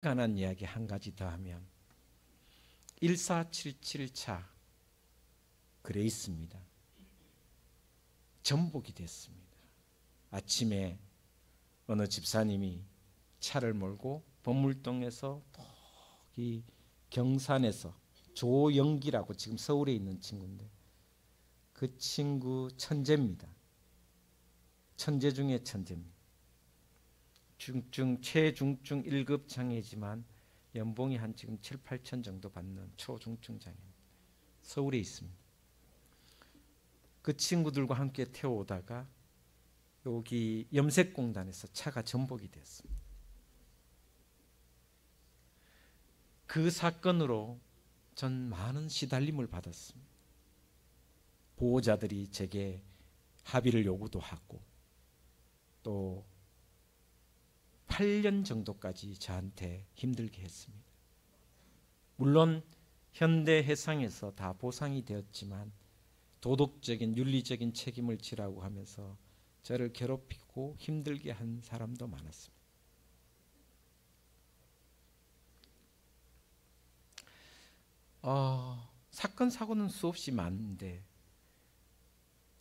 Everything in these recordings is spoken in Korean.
관한 이야기 한 가지 더 하면 1477차 그레이스입니다. 전복이 됐습니다. 아침에 어느 집사님이 차를 몰고 범물동에서 이 경산에서 조영기라고 지금 서울에 있는 친구인데 그 친구 천재입니다. 천재 중에 천재입니다. 최중증 1급 장애지만 연봉이 한 지금 7, 8천 정도 받는 초중증 장애입니다. 서울에 있습니다. 그 친구들과 함께 태워오다가 여기 염색공단에서 차가 전복이 됐습니다. 그 사건으로 전 많은 시달림을 받았습니다. 보호자들이 제게 합의를 요구도 하고 또 8년 정도까지 저한테 힘들게 했습니다. 물론 현대해상에서 다 보상이 되었지만 도덕적인 윤리적인 책임을 지라고 하면서 저를 괴롭히고 힘들게 한 사람도 많았습니다. 사건 사고는 수없이 많은데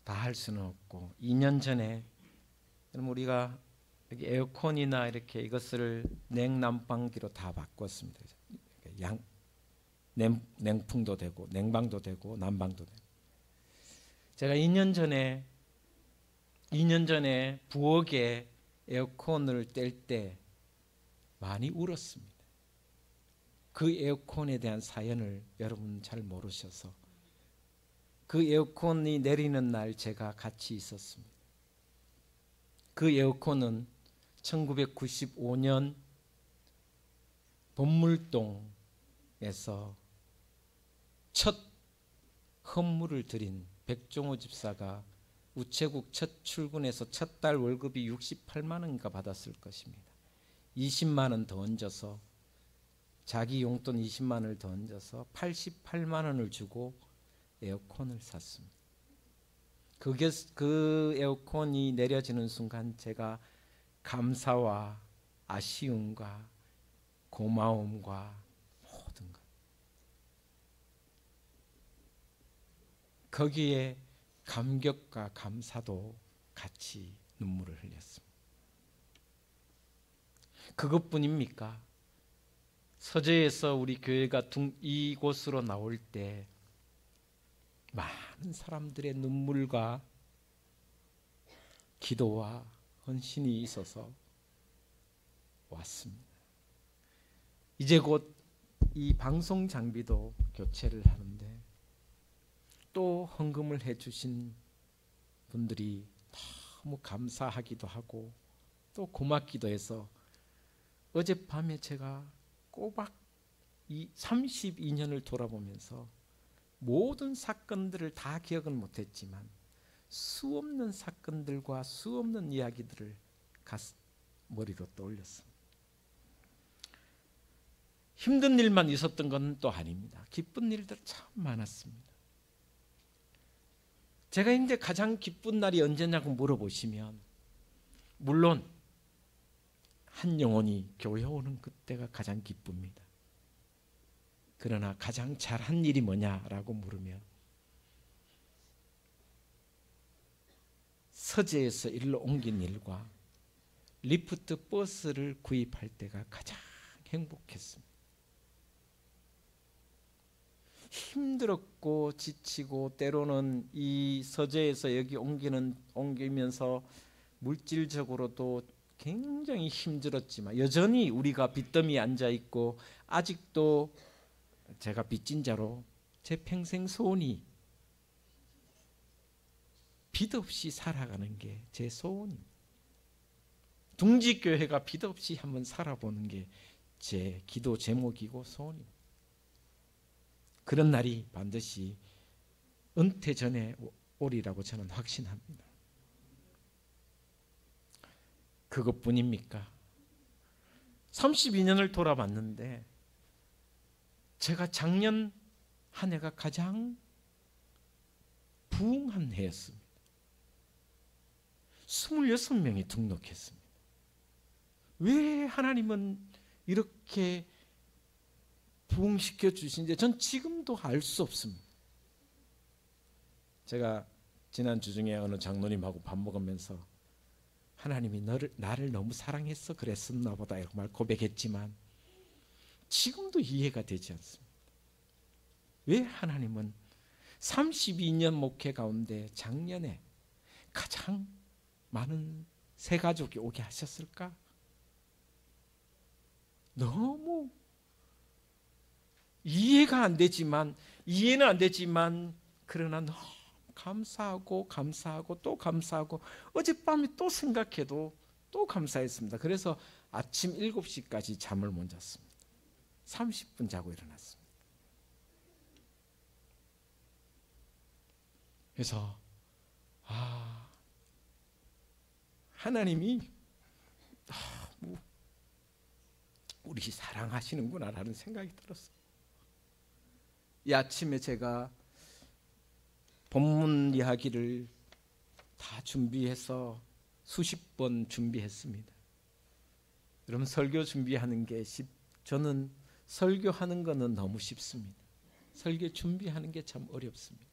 다 할 수는 없고 2년 전에 우리가 여기 에어컨이나 이렇게 이것을 냉난방기로 다 바꿨습니다. 냉풍도 되고 냉방도 되고 난방도 되고. 제가 2년 전에 부엌에 에어컨을 뗄 때 많이 울었습니다. 그 에어컨에 대한 사연을 여러분 잘 모르셔서 그 에어컨이 내리는 날 제가 같이 있었습니다. 그 에어컨은 1995년 범물동에서 첫 헌물을 드린 백종호 집사가 우체국 첫 출근해서 첫 달 월급이 68만 원인가 받았을 것입니다. 20만 원 더 얹어서 자기 용돈 20만 원을 더 얹어서 88만 원을 주고 에어컨을 샀습니다. 그 에어컨이 내려지는 순간 제가 감사와 아쉬움과 고마움과 모든 것, 거기에 감격과 감사도 같이 눈물을 흘렸습니다. 그것뿐입니까? 서재에서 우리 교회가 이곳으로 나올 때 많은 사람들의 눈물과 기도와 헌신이 있어서 왔습니다. 이제 곧 이 방송 장비도 교체를 하는데 또 헌금을 해주신 분들이 너무 감사하기도 하고 또 고맙기도 해서 어젯밤에 제가 꼬박 이 32년을 돌아보면서 모든 사건들을 다 기억은 못했지만 수없는 사건들과 수없는 이야기들을 머리로 떠올렸습니다. 힘든 일만 있었던 건 또 아닙니다. 기쁜 일들 참 많았습니다. 제가 이제 가장 기쁜 날이 언제냐고 물어보시면 물론 한 영혼이 교회 오는 그때가 가장 기쁩니다. 그러나 가장 잘한 일이 뭐냐라고 물으면 서재에서 일로 옮긴 일과 리프트 버스를 구입할 때가 가장 행복했습니다. 힘들었고 지치고 때로는 이 서재에서 여기 옮기면서 물질적으로도 굉장히 힘들었지만 여전히 우리가 빚더미에 앉아있고 아직도 제가 빚진 자로 제 평생 소원이 빚 없이 살아가는 게 제 소원입니다. 둥지교회가 빚 없이 한번 살아보는 게 제 기도 제목이고 소원입니다. 그런 날이 반드시 은퇴 전에 오리라고 저는 확신합니다. 그것뿐입니까? 32년을 돌아봤는데 제가 작년 한 해가 가장 부흥한 해였습니다. 26명이 등록했습니다. 왜 하나님은 이렇게 부흥시켜 주신지 전 지금도 알 수 없습니다. 제가 지난주 중에 어느 장로님하고 밥 먹으면서 하나님이 나를 너무 사랑해서 그랬었나 보다 이렇게 말 고백했지만 지금도 이해가 되지 않습니다. 왜 하나님은 32년 목회 가운데 작년에 가장 많은 새 가족이 오게 하셨을까? 너무 이해는 안 되지만 그러나 너무 감사하고 또 감사하고 어젯밤에 또 생각해도 또 감사했습니다. 그래서 아침 7시까지 잠을 못 잤습니다. 30분 자고 일어났습니다. 그래서 하나님이 우리 사랑하시는구나라는 생각이 들었어요. 이 아침에 제가 본문 이야기를 다 준비해서 수십 번 준비했습니다. 여러분 설교 준비하는 게 저는 설교하는 거는 너무 쉽습니다. 설교 준비하는 게 참 어렵습니다.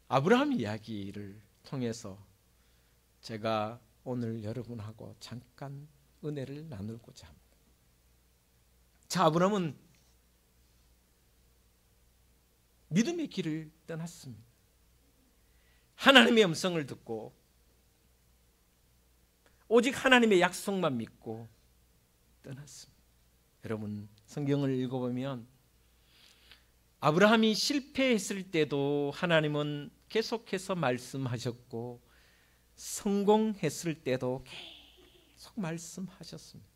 아브라함 이야기를 통해서 제가 오늘 여러분하고 잠깐 은혜를 나누고자 합니다. 자, 아브라함은 믿음의 길을 떠났습니다. 하나님의 음성을 듣고 오직 하나님의 약속만 믿고 떠났습니다. 여러분 성경을 읽어보면 아브라함이 실패했을 때도 하나님은 계속해서 말씀하셨고 성공했을 때도 계속 말씀하셨습니다.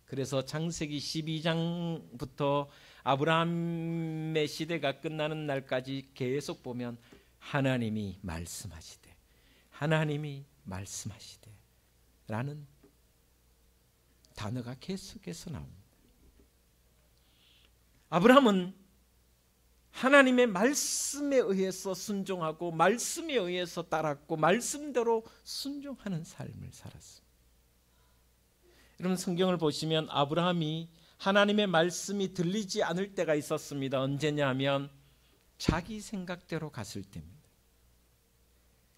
그래서 창세기 12장부터 아브라함의 시대가 끝나는 날까지 계속 보면 하나님이 말씀하시되 라는 단어가 계속해서 나옵니다. 아브라함은 하나님의 말씀에 의해서 순종하고 말씀에 의해서 따랐고 말씀대로 순종하는 삶을 살았습니다. 여러분 성경을 보시면 아브라함이 하나님의 말씀이 들리지 않을 때가 있었습니다. 언제냐 하면 자기 생각대로 갔을 때입니다.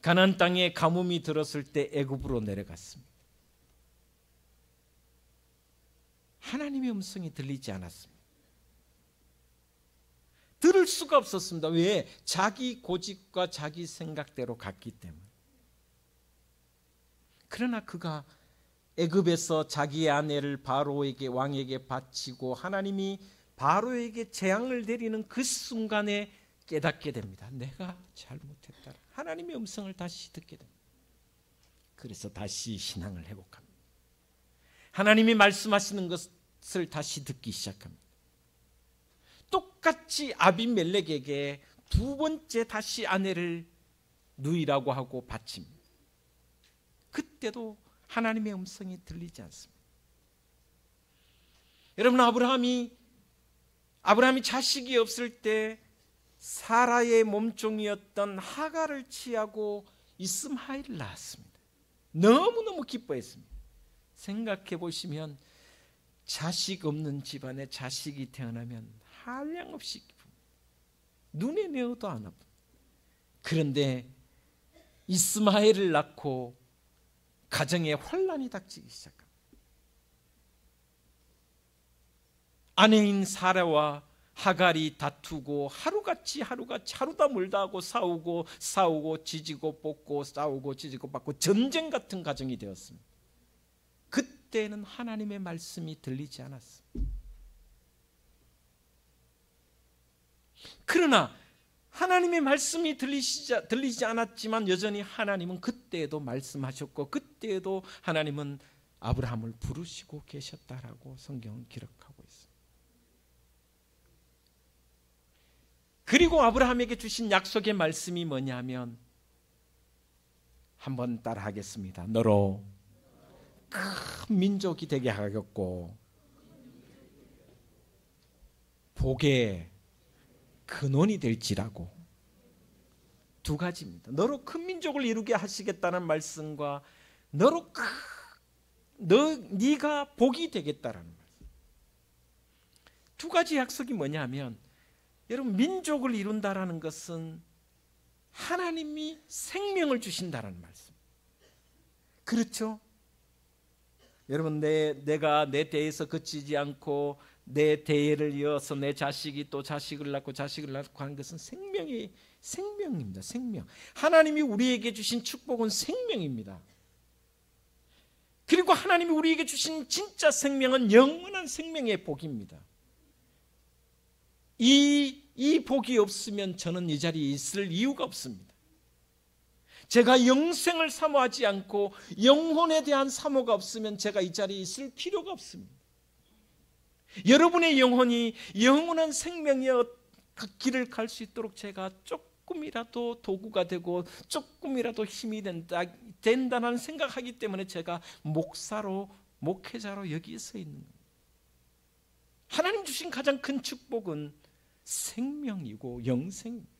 가나안 땅에 가뭄이 들었을 때 애굽으로 내려갔습니다. 하나님의 음성이 들리지 않았습니다. 들을 수가 없었습니다. 왜? 자기 고집과 자기 생각대로 갔기 때문에. 그러나 그가 애굽에서 자기의 아내를 바로에게 왕에게 바치고 하나님이 바로에게 재앙을 내리는 그 순간에 깨닫게 됩니다. 내가 잘못했다. 하나님의 음성을 다시 듣게 됩니다. 그래서 다시 신앙을 회복합니다. 하나님이 말씀하시는 것을 다시 듣기 시작합니다. 똑같이 아비멜렉에게 두 번째 다시 아내를 누이라고 하고 바칩니다. 그때도 하나님의 음성이 들리지 않습니다. 여러분 아브라함이 자식이 없을 때 사라의 몸종이었던 하갈을 취하고 이스마엘을 낳았습니다. 너무너무 기뻐했습니다. 생각해 보시면 자식 없는 집안에 자식이 태어나면 한량없이 기쁩니다. 눈에 내어도 안 아픕니다. 그런데 이스마엘을 낳고 가정에 혼란이 닥치기 시작합니다. 아내인 사라와 하갈이 다투고 하루다 멀다 하고 싸우고 지지고 볶고 싸우고 지지고 볶고 전쟁 같은 가정이 되었습니다. 그때는 하나님의 말씀이 들리지 않았습니다. 그러나 하나님의 말씀이 들리지 않았지만 여전히 하나님은 그때에도 말씀하셨고 그때에도 하나님은 아브라함을 부르시고 계셨다라고 성경은 기록하고 있습니다. 그리고 아브라함에게 주신 약속의 말씀이 뭐냐면 한번 따라 하겠습니다. 너로 큰 민족이 되게 하겠고 복의 근원이 될지라고. 두 가지입니다. 너로 큰 민족을 이루게 하시겠다는 말씀과 너로 네가 복이 되겠다라는 말씀. 두 가지 약속이 뭐냐면, 여러분, 민족을 이룬다라는 것은 하나님이 생명을 주신다라는 말씀. 그렇죠? 여러분, 내가 내 대에서 그치지 않고 내 대를 이어서 내 자식이 또 자식을 낳고 자식을 낳고 하는 것은 생명입니다. 생명. 하나님이 우리에게 주신 축복은 생명입니다. 그리고 하나님이 우리에게 주신 진짜 생명은 영원한 생명의 복입니다. 이 복이 없으면 저는 이 자리에 있을 이유가 없습니다. 제가 영생을 사모하지 않고 영혼에 대한 사모가 없으면 제가 이 자리에 있을 필요가 없습니다. 여러분의 영혼이 영원한 생명의 길을 갈 수 있도록 제가 조금이라도 도구가 되고 조금이라도 힘이 된다는 생각하기 때문에 제가 목회자로 여기에 서 있는 겁니다. 하나님 주신 가장 큰 축복은 생명이고 영생입니다.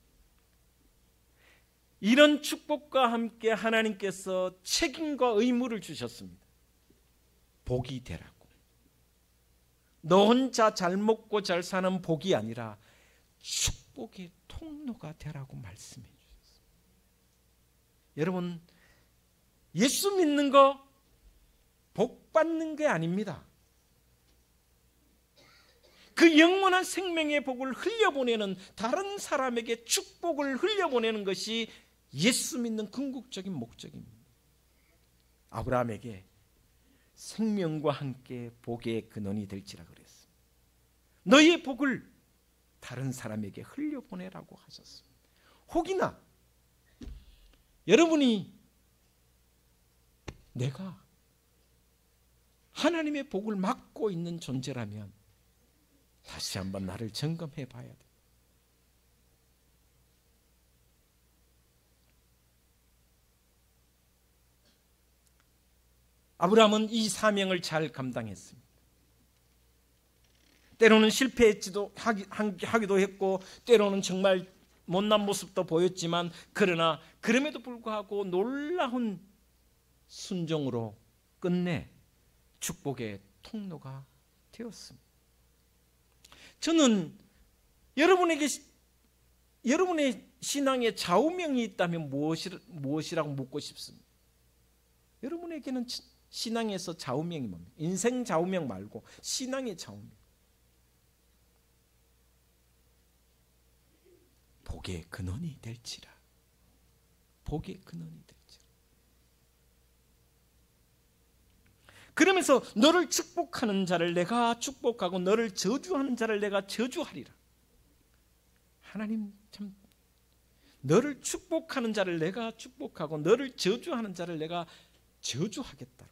이런 축복과 함께 하나님께서 책임과 의무를 주셨습니다. 복이 되라고. 너 혼자 잘 먹고 잘 사는 복이 아니라 축복의 통로가 되라고 말씀해 주셨습니다. 여러분, 예수 믿는 거 복 받는 게 아닙니다. 그 영원한 생명의 복을 흘려보내는, 다른 사람에게 축복을 흘려보내는 것이 예수 믿는 궁극적인 목적입니다. 아브라함에게 생명과 함께 복의 근원이 될지라 그랬습니다. 너희의 복을 다른 사람에게 흘려보내라고 하셨습니다. 혹이나 여러분이 내가 하나님의 복을 막고 있는 존재라면 다시 한번 나를 점검해 봐야 돼. 아브라함은 이 사명을 잘 감당했습니다. 때로는 실패하기도 했고 때로는 정말 못난 모습도 보였지만, 그러나 그럼에도 불구하고 놀라운 순종으로 끝내 축복의 통로가 되었습니다. 저는 여러분의 신앙에 좌우명이 있다면 무엇이라고 묻고 싶습니다. 여러분에게는 신앙에서 좌우명이 뭡니까? 인생 좌우명 말고 신앙의 좌우명. 복의 근원이 될지라. 복의 근원이 될지라. 그러면서 너를 축복하는 자를 내가 축복하고 너를 저주하는 자를 내가 저주하리라. 하나님 참, 너를 축복하는 자를 내가 축복하고 너를 저주하는 자를 내가 저주하겠다.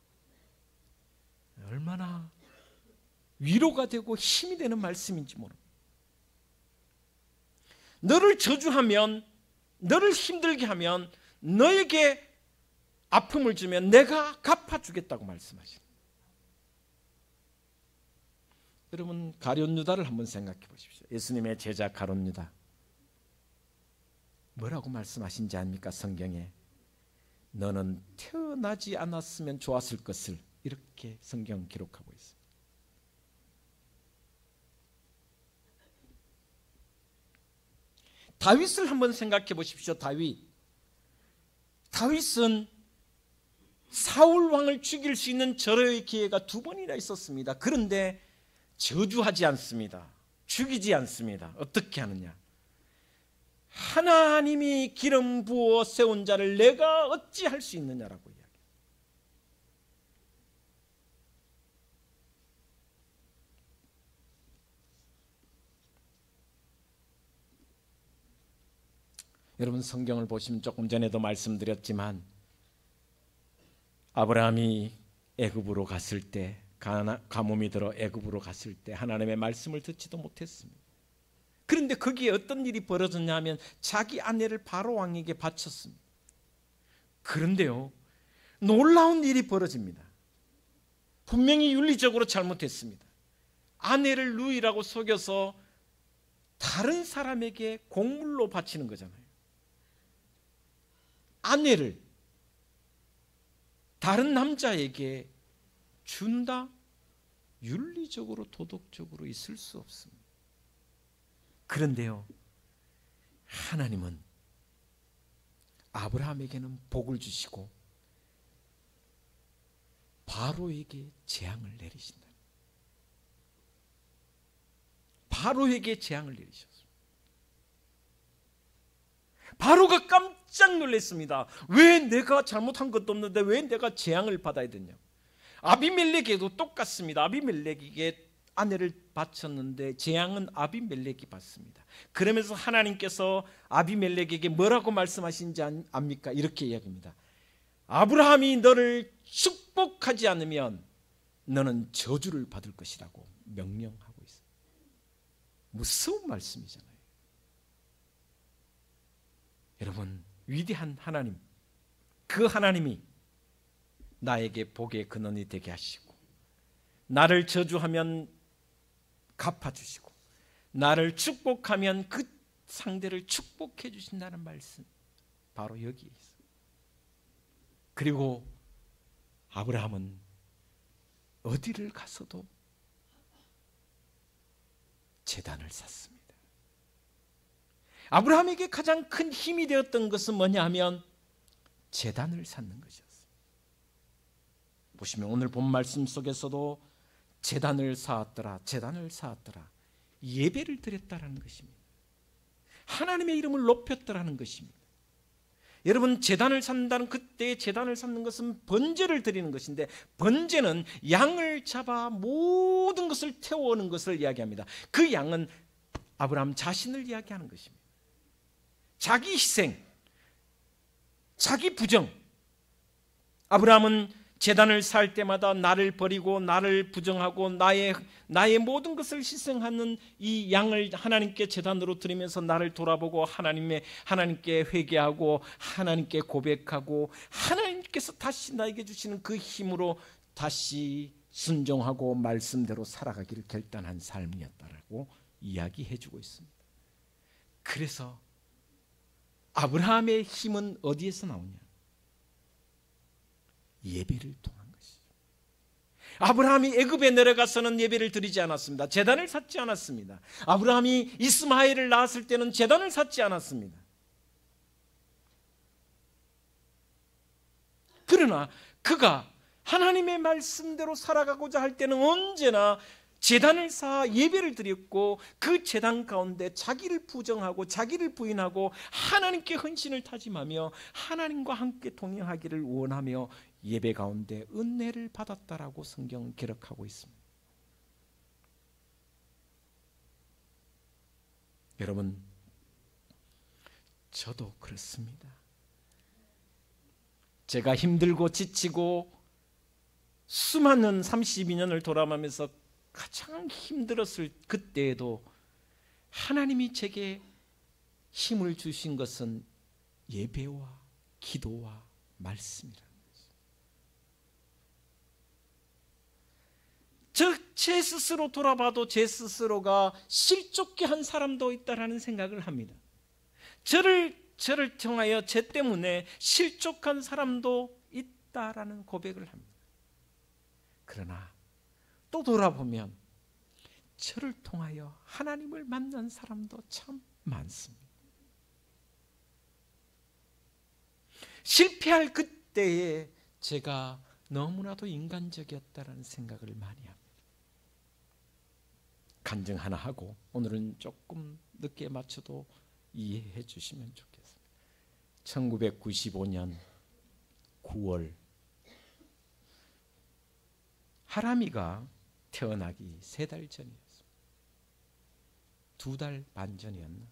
얼마나 위로가 되고 힘이 되는 말씀인지 모릅니다. 너를 저주하면, 너를 힘들게 하면, 너에게 아픔을 주면 내가 갚아주겠다고 말씀하십니다. 여러분, 가룟 유다를 한번 생각해 보십시오. 예수님의 제자 가룟 유다. 뭐라고 말씀하신지 아닙니까? 성경에 너는 태어나지 않았으면 좋았을 것을, 이렇게 성경 기록하고 있습니다. 다윗을 한번 생각해 보십시오. 다윗은 사울 왕을 죽일 수 있는 절호의 기회가 2번이나 있었습니다. 그런데 저주하지 않습니다. 죽이지 않습니다. 어떻게 하느냐? 하나님이 기름 부어 세운 자를 내가 어찌 할 수 있느냐라고 이야기합니다. 여러분, 성경을 보시면 조금 전에도 말씀드렸지만 아브라함이 애굽으로 갔을 때, 가뭄이 들어 애굽으로 갔을 때 하나님의 말씀을 듣지도 못했습니다. 그런데 거기에 어떤 일이 벌어졌냐 하면 자기 아내를 바로 왕에게 바쳤습니다. 그런데요, 놀라운 일이 벌어집니다. 분명히 윤리적으로 잘못했습니다. 아내를 누이라고 속여서 다른 사람에게 곡물로 바치는 거잖아요. 아내를 다른 남자에게 준다? 윤리적으로 도덕적으로 있을 수 없습니다. 그런데요, 하나님은 아브라함에게는 복을 주시고 바로에게 재앙을 내리신다. 바로에게 재앙을 내리셨습니다. 바로가 깜짝 놀랐습니다. 왜 내가 잘못한 것도 없는데 왜 내가 재앙을 받아야 되냐. 아비멜렉에도 똑같습니다. 아비멜렉에게 아내를 바쳤는데 재앙은 아비멜렉이 받습니다. 그러면서 하나님께서 아비멜렉에게 뭐라고 말씀하신지 압니까? 이렇게 이야기합니다. 아브라함이 너를 축복하지 않으면 너는 저주를 받을 것이라고 명령하고 있어요. 무서운 말씀이잖아요. 여러분, 위대한 하나님, 그 하나님이 나에게 복의 근원이 되게 하시고 나를 저주하면 갚아주시고 나를 축복하면 그 상대를 축복해 주신다는 말씀, 바로 여기에 있어요. 그리고 아브라함은 어디를 가서도 제단을 샀습니다. 아브라함에게 가장 큰 힘이 되었던 것은 뭐냐 하면 제단을 쌓는 것이었어요. 보시면 오늘 본 말씀 속에서도 제단을 쌓았더라, 제단을 쌓았더라, 예배를 드렸다라는 것입니다. 하나님의 이름을 높였더라는 것입니다. 여러분, 제단을 쌓는다는, 그때 제단을 쌓는 것은 번제를 드리는 것인데, 번제는 양을 잡아 모든 것을 태워오는 것을 이야기합니다. 그 양은 아브라함 자신을 이야기하는 것입니다. 자기 희생, 자기 부정. 아브라함은 제단을 쌓을 때마다 나를 버리고 나를 부정하고 나의 모든 것을 희생하는 이 양을 하나님께 제단으로 드리면서 나를 돌아보고 하나님께 회개하고 하나님께 고백하고 하나님께서 다시 나에게 주시는 그 힘으로 다시 순종하고 말씀대로 살아가기를 결단한 삶이었다라고 이야기해 주고 있습니다. 그래서 아브라함의 힘은 어디에서 나오냐? 예배를 통한 것이죠. 아브라함이 애굽에 내려가서는 예배를 드리지 않았습니다. 제단을 쌓지 않았습니다. 아브라함이 이스마엘을 낳았을 때는 제단을 쌓지 않았습니다. 그러나 그가 하나님의 말씀대로 살아가고자 할 때는 언제나 제단을 쌓아 예배를 드렸고 그 제단 가운데 자기를 부정하고 자기를 부인하고 하나님께 헌신을 다짐하며 하나님과 함께 동행하기를 원하며 예배 가운데 은혜를 받았다라고 성경은 기록하고 있습니다. 여러분, 저도 그렇습니다. 제가 힘들고 지치고 수많은 32년을 돌아가면서 가장 힘들었을 그때에도 하나님이 제게 힘을 주신 것은 예배와 기도와 말씀이라는 거죠. 제 스스로 돌아봐도 제 스스로가 실족게 한 사람도 있다라는 생각을 합니다. 저를 통하여 제 때문에 실족한 사람도 있다라는 고백을 합니다. 그러나 또 돌아보면 저를 통하여 하나님을 만난 사람도 참 많습니다. 실패할 그때에 제가 너무나도 인간적이었다라는 생각을 많이 합니다. 간증 하나 하고 오늘은 조금 늦게 맞춰도 이해해 주시면 좋겠습니다. 1995년 9월 하람이가 태어나기 3달 전이었습니다. 2달 반 전이었나?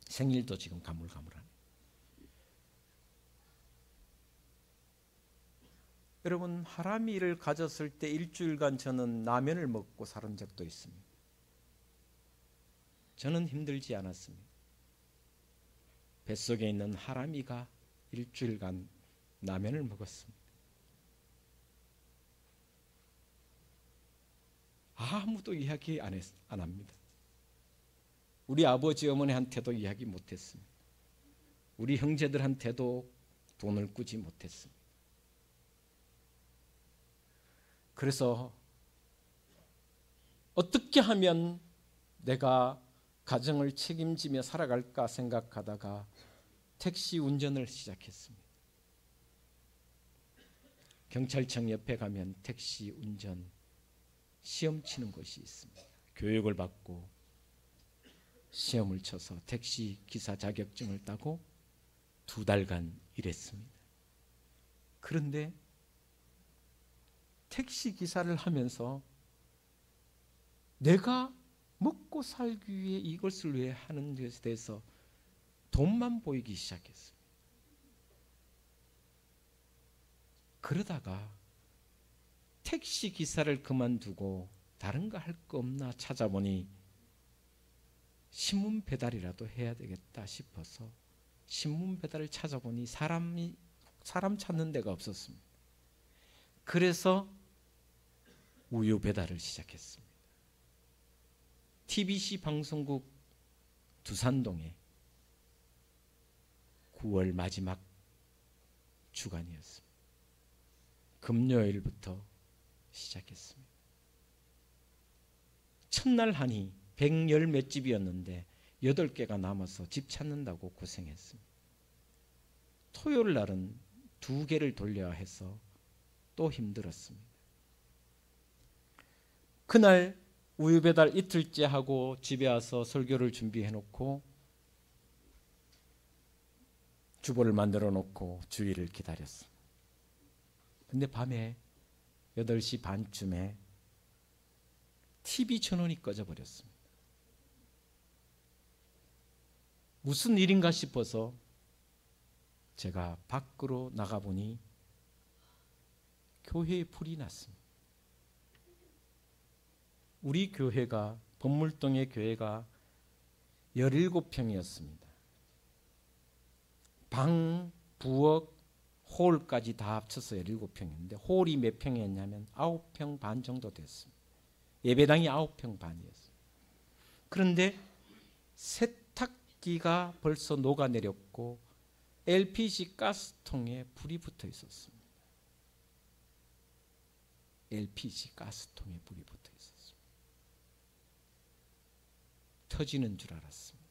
생일도 지금 가물가물하네. 여러분, 하람이를 가졌을 때 일주일간 저는 라면을 먹고 살은 적도 있습니다. 저는 힘들지 않았습니다. 뱃속에 있는 하람이가 일주일간 라면을 먹었습니다. 아무도 이야기 안 합니다. 우리 아버지 어머니한테도 이야기 못했습니다. 우리 형제들한테도 돈을 꾸지 못했습니다. 그래서 어떻게 하면 내가 가정을 책임지며 살아갈까 생각하다가 택시 운전을 시작했습니다. 경찰청 옆에 가면 택시 운전 시험 치는 곳이 있습니다. 교육을 받고 시험을 쳐서 택시 기사 자격증을 따고 2달간 일했습니다. 그런데 택시 기사를 하면서 내가 먹고 살기 위해 이것을 왜 하는 것에 대해서 돈만 보이기 시작했습니다. 그러다가 택시 기사를 그만두고 다른 거 할 거 없나 찾아보니 신문 배달이라도 해야 되겠다 싶어서 신문 배달을 찾아보니 사람 찾는 데가 없었습니다. 그래서 우유 배달을 시작했습니다. TBC 방송국 두산동에 9월 마지막 주간이었습니다. 금요일부터 시작했습니다. 첫날 하니 110 몇 집이었는데 8개가 남아서 집 찾는다고 고생했습니다. 토요일 날은 2개를 돌려야 해서 또 힘들었습니다. 그날 우유 배달 이틀째 하고 집에 와서 설교를 준비해 놓고 주보를 만들어 놓고 주일을 기다렸습니다. 근데 밤에 8시 반쯤에 TV 전원이 꺼져 버렸습니다. 무슨 일인가 싶어서 제가 밖으로 나가보니 교회에 불이 났습니다. 우리 교회가 법물동의 교회가 17평이었습니다. 방, 부엌, 홀까지 다 합쳐서 17평이었는데 홀이 몇 평이었냐면 9평 반 정도 됐습니다. 예배당이 9평 반이었어요. 그런데 세탁기가 벌써 녹아내렸고 LPG 가스통에 불이 붙어 있었습니다. LPG 가스통에 불이 붙어 있었습니다. 터지는 줄 알았습니다.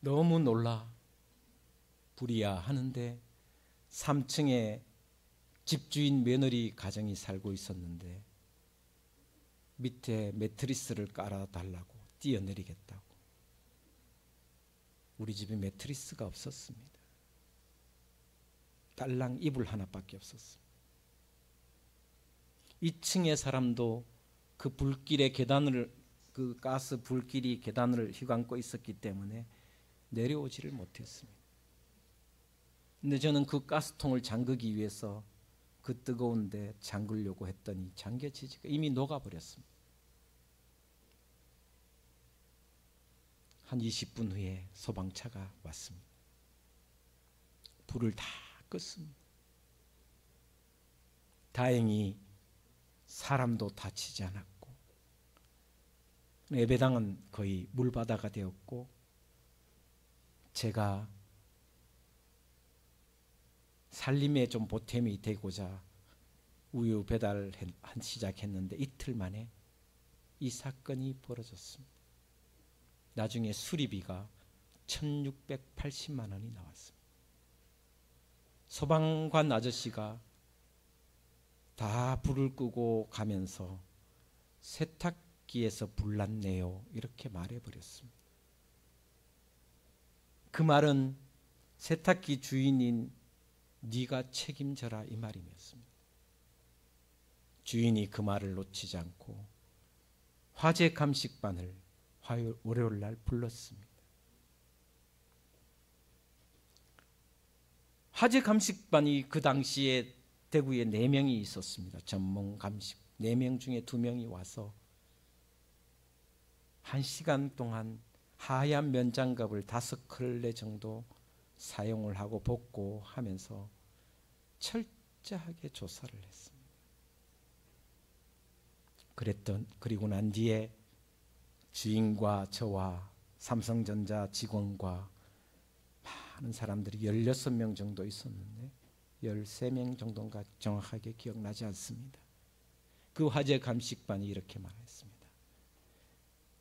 너무 놀라 불이야 하는데 3층에 집주인 며느리 가정이 살고 있었는데 밑에 매트리스를 깔아달라고 뛰어내리겠다고. 우리 집에 매트리스가 없었습니다. 딸랑 이불 하나밖에 없었습니다. 2층의 사람도 그 불길의 계단을 그 가스 불길이 계단을 휘감고 있었기 때문에 내려오지를 못했습니다. 근데 저는 그 가스통을 잠그기 위해서 그 뜨거운데 잠그려고 했더니 잠겨지지가 이미 녹아버렸습니다. 한 20분 후에 소방차가 왔습니다. 불을 다 껐습니다. 다행히 사람도 다치지 않았고 예배당은 거의 물바다가 되었고 제가 살림에 좀 보탬이 되고자 우유 배달을 시작했는데 이틀 만에 이 사건이 벌어졌습니다. 나중에 수리비가 1680만 원이 나왔습니다. 소방관 아저씨가 다 불을 끄고 가면서 세탁기에서 불났네요 이렇게 말해버렸습니다. 그 말은 세탁기 주인인 네가 책임져라 이 말이었습니다. 주인이 그 말을 놓치지 않고 화재 감식반을 월요일 날 불렀습니다. 화재 감식반이 그 당시에 대구에 4명이 있었습니다. 전문 감식 4명 중에 2명이 와서 1시간 동안 하얀 면장갑을 5컬레 정도 사용을 하고 벗고 하면서 철저하게 조사를 했습니다. 그리고 난 뒤에 주인과 저와 삼성전자 직원과 하는 사람들이 16명 정도 있었는데 13명 정도인가 정확하게 기억나지 않습니다. 그 화재 감식반이 이렇게 말했습니다.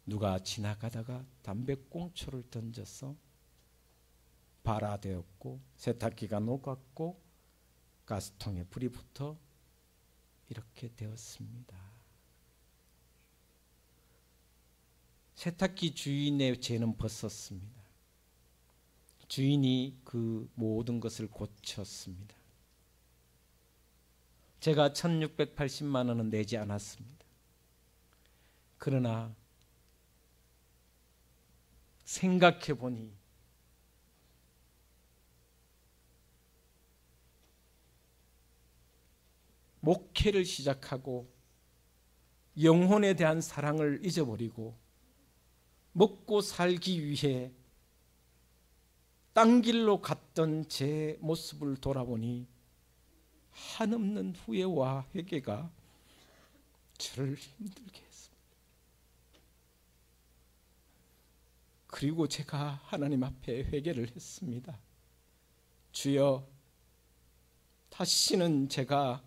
누가 지나가다가 담배꽁초를 던져서 발화되었고 세탁기가 녹았고 가스통에 불이 붙어 이렇게 되었습니다. 세탁기 주인의 죄는 벗었습니다. 주인이 그 모든 것을 고쳤습니다. 제가 1680만 원은 내지 않았습니다. 그러나 생각해 보니 목회를 시작하고 영혼에 대한 사랑을 잊어버리고 먹고 살기 위해 딴 길로 갔던 제 모습을 돌아보니 한없는 후회와 회개가 저를 힘들게 했습니다. 그리고 제가 하나님 앞에 회개를 했습니다. 주여, 다시는 제가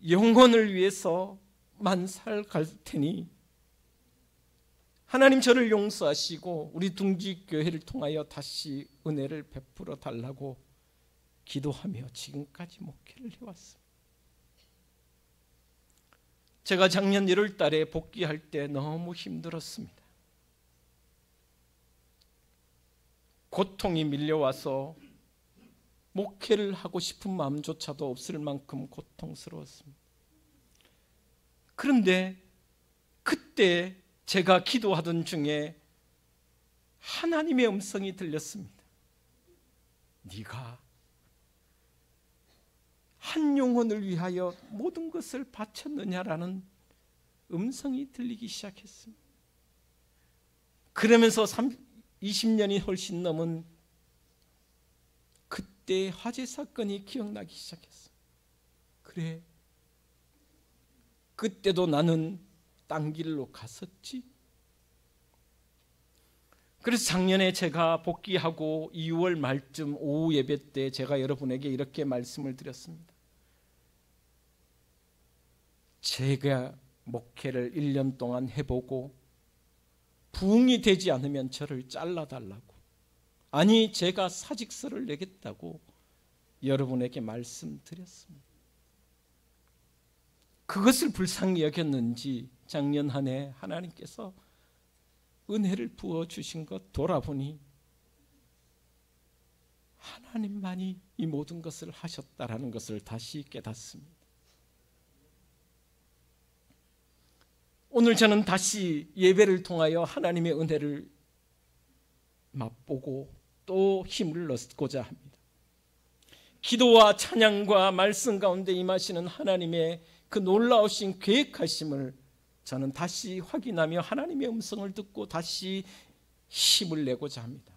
영혼을 위해서만 살갈 테니 하나님 저를 용서하시고 우리 둥지교회를 통하여 다시 은혜를 베풀어 달라고 기도하며 지금까지 목회를 해왔습니다. 제가 작년 1월 달에 복귀할 때 너무 힘들었습니다. 고통이 밀려와서 목회를 하고 싶은 마음조차도 없을 만큼 고통스러웠습니다. 그런데 그때 제가 기도하던 중에 하나님의 음성이 들렸습니다. 네가 한 영혼을 위하여 모든 것을 바쳤느냐라는 음성이 들리기 시작했습니다. 그러면서 20년이 훨씬 넘은 그때의 화재 사건이 기억나기 시작했어요. 그래, 그때도 나는 딴 길로 갔었지. 그래서 작년에 제가 복귀하고 2월 말쯤 오후 예배 때 제가 여러분에게 이렇게 말씀을 드렸습니다. 제가 목회를 1년 동안 해보고 부응이 되지 않으면 저를 잘라달라고, 아니 제가 사직서를 내겠다고 여러분에게 말씀드렸습니다. 그것을 불쌍히 여겼는지 작년 한 해 하나님께서 은혜를 부어주신 것 돌아보니 하나님만이 이 모든 것을 하셨다라는 것을 다시 깨닫습니다. 오늘 저는 다시 예배를 통하여 하나님의 은혜를 맛보고 또 힘을 얻고자 합니다. 기도와 찬양과 말씀 가운데 임하시는 하나님의 그 놀라우신 계획하심을 저는 다시 확인하며 하나님의 음성을 듣고 다시 힘을 내고자 합니다.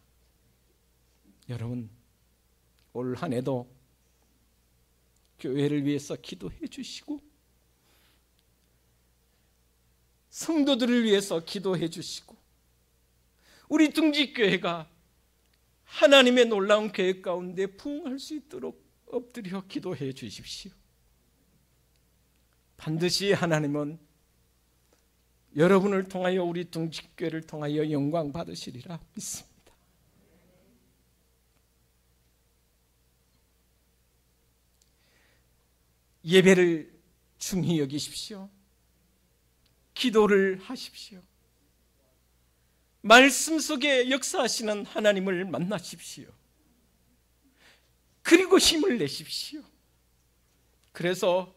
여러분, 올 한 해도 교회를 위해서 기도해 주시고 성도들을 위해서 기도해 주시고 우리 둥지교회가 하나님의 놀라운 계획 가운데 부응할 수 있도록 엎드려 기도해 주십시오. 반드시 하나님은 여러분을 통하여 우리 둥지교회를 통하여 영광 받으시리라 믿습니다. 예배를 중히 여기십시오. 기도를 하십시오. 말씀 속에 역사하시는 하나님을 만나십시오. 그리고 힘을 내십시오. 그래서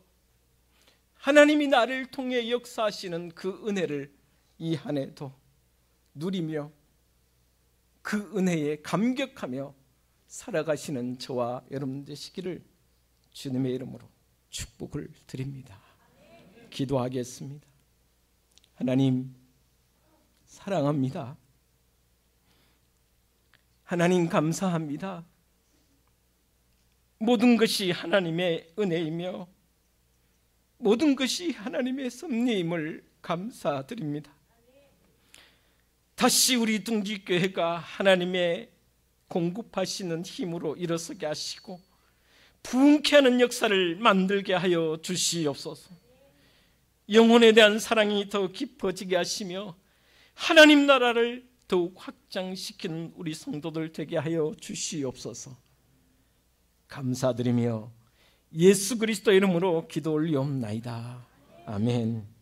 하나님이 나를 통해 역사하시는 그 은혜를 이 한 해도 누리며 그 은혜에 감격하며 살아가시는 저와 여러분 되시기를 주님의 이름으로 축복을 드립니다. 기도하겠습니다. 하나님 사랑합니다. 하나님 감사합니다. 모든 것이 하나님의 은혜이며 모든 것이 하나님의 섭리임을 감사드립니다. 다시 우리 둥지교회가 하나님의 공급하시는 힘으로 일어서게 하시고 부흥케 하는 역사를 만들게 하여 주시옵소서. 영혼에 대한 사랑이 더 깊어지게 하시며 하나님 나라를 더욱 확장시키는 우리 성도들 되게 하여 주시옵소서. 감사드리며 예수 그리스도 이름으로 기도 올리옵나이다. 아멘.